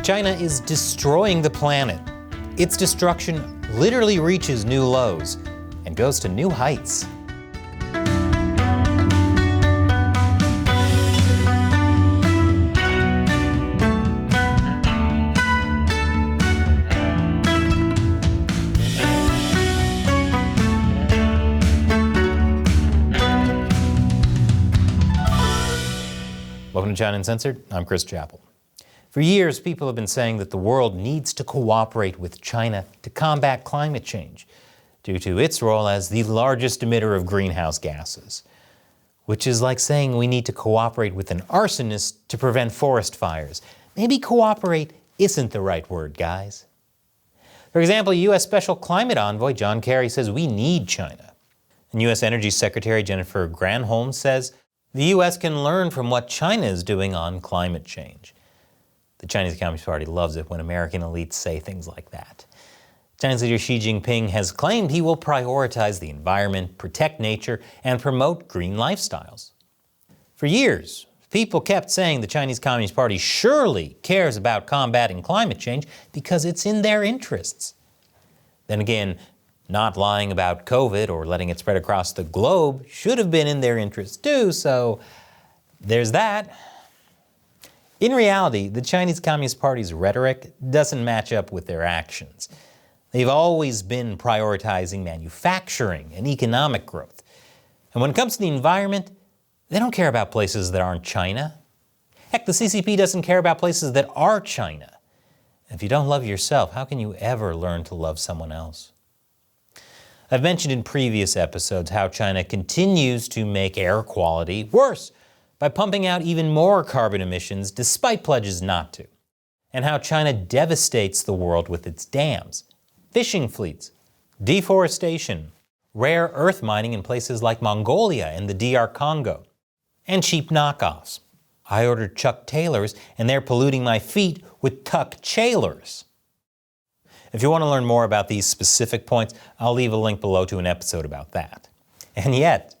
China is destroying the planet. Its destruction literally reaches new lows and goes to new heights. Welcome to China Uncensored. I'm Chris Chappell. For years, people have been saying that the world needs to cooperate with China to combat climate change due to its role as the largest emitter of greenhouse gases, which is like saying we need to cooperate with an arsonist to prevent forest fires. Maybe cooperate isn't the right word, guys. For example, U.S. Special Climate Envoy John Kerry says we need China. And U.S. Energy Secretary Jennifer Granholm says the U.S. can learn from what China is doing on climate change. The Chinese Communist Party loves it when American elites say things like that. China's leader Xi Jinping has claimed he will prioritize the environment, protect nature, and promote green lifestyles. For years, people kept saying the Chinese Communist Party surely cares about combating climate change because it's in their interests. Then again, not lying about COVID or letting it spread across the globe should have been in their interest too, so there's that. In reality, the Chinese Communist Party's rhetoric doesn't match up with their actions. They've always been prioritizing manufacturing and economic growth. And when it comes to the environment, they don't care about places that aren't China. Heck, the CCP doesn't care about places that are China. If you don't love yourself, how can you ever learn to love someone else? I've mentioned in previous episodes how China continues to make air quality worse by pumping out even more carbon emissions despite pledges not to, and how China devastates the world with its dams, fishing fleets, deforestation, rare earth mining in places like Mongolia and the DR Congo, and cheap knockoffs. I ordered Chuck Taylors and they're polluting my feet with Tuck Chailers. If you want to learn more about these specific points, I'll leave a link below to an episode about that. And yet,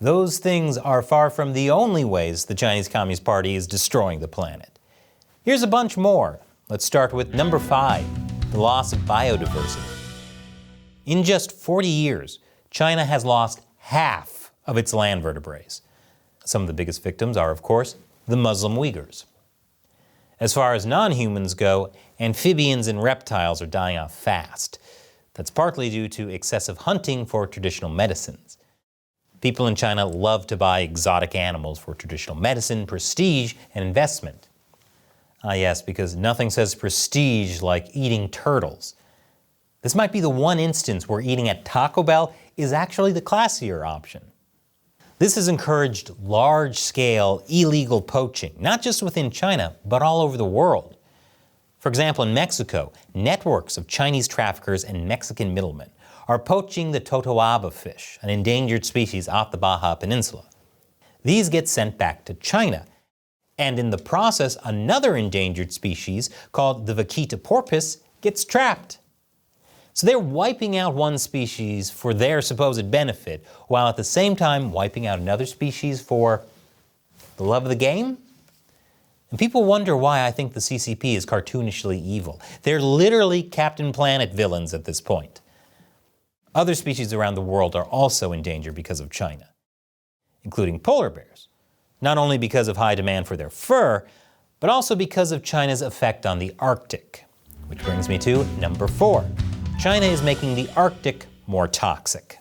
those things are far from the only ways the Chinese Communist Party is destroying the planet. Here's a bunch more. Let's start with number 5, the loss of biodiversity. In just 40 years, China has lost half of its land vertebrates. Some of the biggest victims are, of course, the Muslim Uyghurs. As far as non-humans go, amphibians and reptiles are dying off fast. That's partly due to excessive hunting for traditional medicines. People in China love to buy exotic animals for traditional medicine, prestige, and investment. Ah yes, because nothing says prestige like eating turtles. This might be the one instance where eating at Taco Bell is actually the classier option. This has encouraged large-scale illegal poaching, not just within China, but all over the world. For example, in Mexico, networks of Chinese traffickers and Mexican middlemen are poaching the totoaba fish, an endangered species off the Baja Peninsula. These get sent back to China, and in the process, another endangered species called the vaquita porpoise gets trapped. So they're wiping out one species for their supposed benefit, while at the same time wiping out another species for the love of the game? And people wonder why I think the CCP is cartoonishly evil. They're literally Captain Planet villains at this point. Other species around the world are also in danger because of China, including polar bears, not only because of high demand for their fur, but also because of China's effect on the Arctic. Which brings me to number 4. China is making the Arctic more toxic.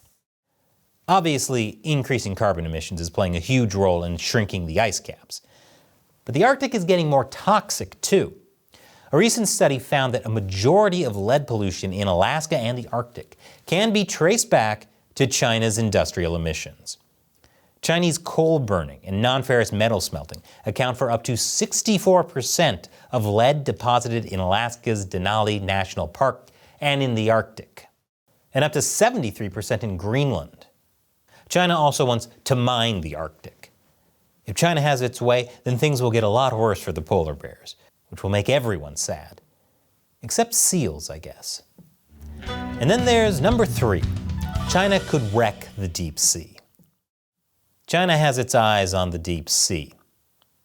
Obviously, increasing carbon emissions is playing a huge role in shrinking the ice caps. But the Arctic is getting more toxic too. A recent study found that a majority of lead pollution in Alaska and the Arctic can be traced back to China's industrial emissions. Chinese coal burning and non-ferrous metal smelting account for up to 64% of lead deposited in Alaska's Denali National Park and in the Arctic, and up to 73% in Greenland. China also wants to mine the Arctic. If China has its way, then things will get a lot worse for the polar bears, which will make everyone sad. Except seals, I guess. And then there's number 3. China could wreck the deep sea. China has its eyes on the deep sea.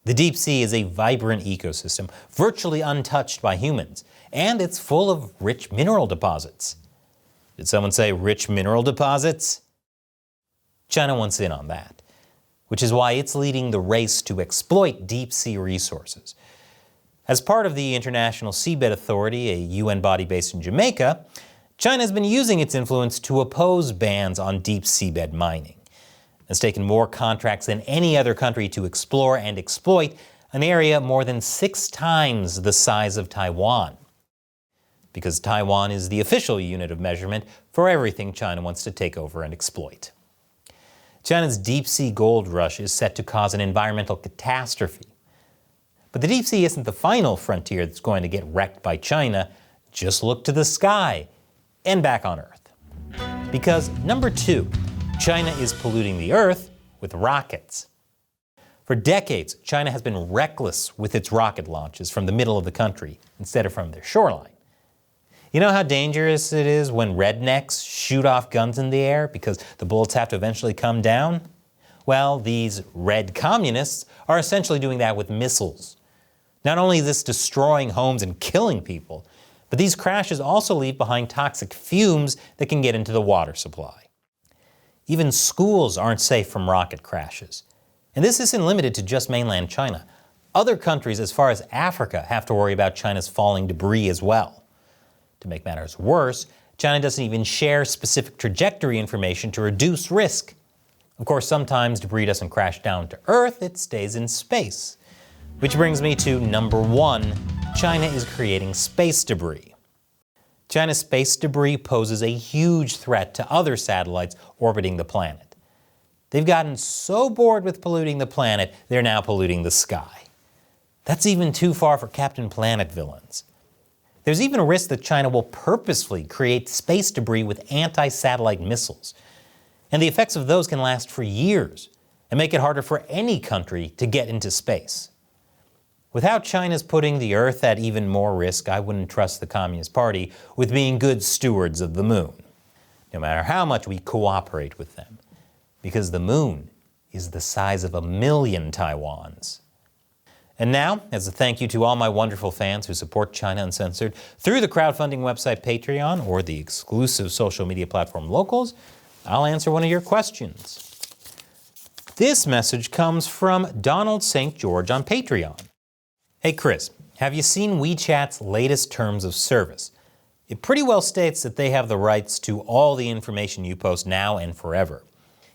The deep sea is a vibrant ecosystem, virtually untouched by humans, and it's full of rich mineral deposits. Did someone say rich mineral deposits? China wants in on that, which is why it's leading the race to exploit deep sea resources. As part of the International Seabed Authority, a UN body based in Jamaica, China has been using its influence to oppose bans on deep seabed mining. It's taken more contracts than any other country to explore and exploit an area more than 6 times the size of Taiwan, because Taiwan is the official unit of measurement for everything China wants to take over and exploit. China's deep-sea gold rush is set to cause an environmental catastrophe. But the deep sea isn't the final frontier that's going to get wrecked by China. Just look to the sky and back on Earth. Because number 2, China is polluting the Earth with rockets. For decades, China has been reckless with its rocket launches from the middle of the country instead of from their shoreline. You know how dangerous it is when rednecks shoot off guns in the air because the bullets have to eventually come down? Well, these red communists are essentially doing that with missiles. Not only is this destroying homes and killing people, but these crashes also leave behind toxic fumes that can get into the water supply. Even schools aren't safe from rocket crashes. And this isn't limited to just mainland China. Other countries as far as Africa have to worry about China's falling debris as well. To make matters worse, China doesn't even share specific trajectory information to reduce risk. Of course, sometimes debris doesn't crash down to Earth, it stays in space. Which brings me to number 1, China is creating space debris. China's space debris poses a huge threat to other satellites orbiting the planet. They've gotten so bored with polluting the planet, they're now polluting the sky. That's even too far for Captain Planet villains. There's even a risk that China will purposefully create space debris with anti-satellite missiles. And the effects of those can last for years and make it harder for any country to get into space. With how China's putting the Earth at even more risk, I wouldn't trust the Communist Party with being good stewards of the moon, no matter how much we cooperate with them, because the moon is the size of 1,000,000 Taiwans. And now, as a thank you to all my wonderful fans who support China Uncensored through the crowdfunding website Patreon or the exclusive social media platform Locals, I'll answer one of your questions. This message comes from Donald St. George on Patreon. Hey Chris, have you seen WeChat's latest terms of service? It pretty well states that they have the rights to all the information you post now and forever.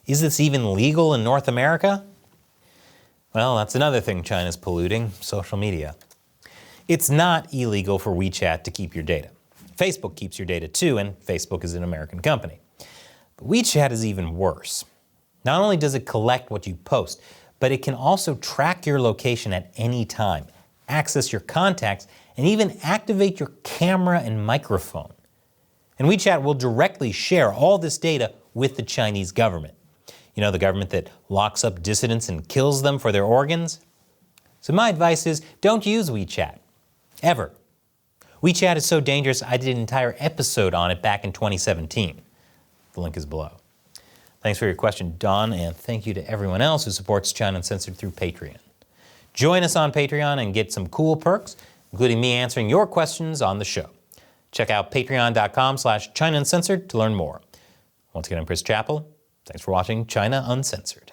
Is this even legal in North America? Well, that's another thing China's polluting, social media. It's not illegal for WeChat to keep your data. Facebook keeps your data too, and Facebook is an American company. But WeChat is even worse. Not only does it collect what you post, but it can also track your location at any time, access your contacts, and even activate your camera and microphone. And WeChat will directly share all this data with the Chinese government. You know, the government that locks up dissidents and kills them for their organs? So my advice is, don't use WeChat. Ever. WeChat is so dangerous, I did an entire episode on it back in 2017. The link is below. Thanks for your question, Don, and thank you to everyone else who supports China Uncensored through Patreon. Join us on Patreon and get some cool perks, including me answering your questions on the show. Check out patreon.com/China Uncensored to learn more. Once again, I'm Chris Chappell. Thanks for watching China Uncensored.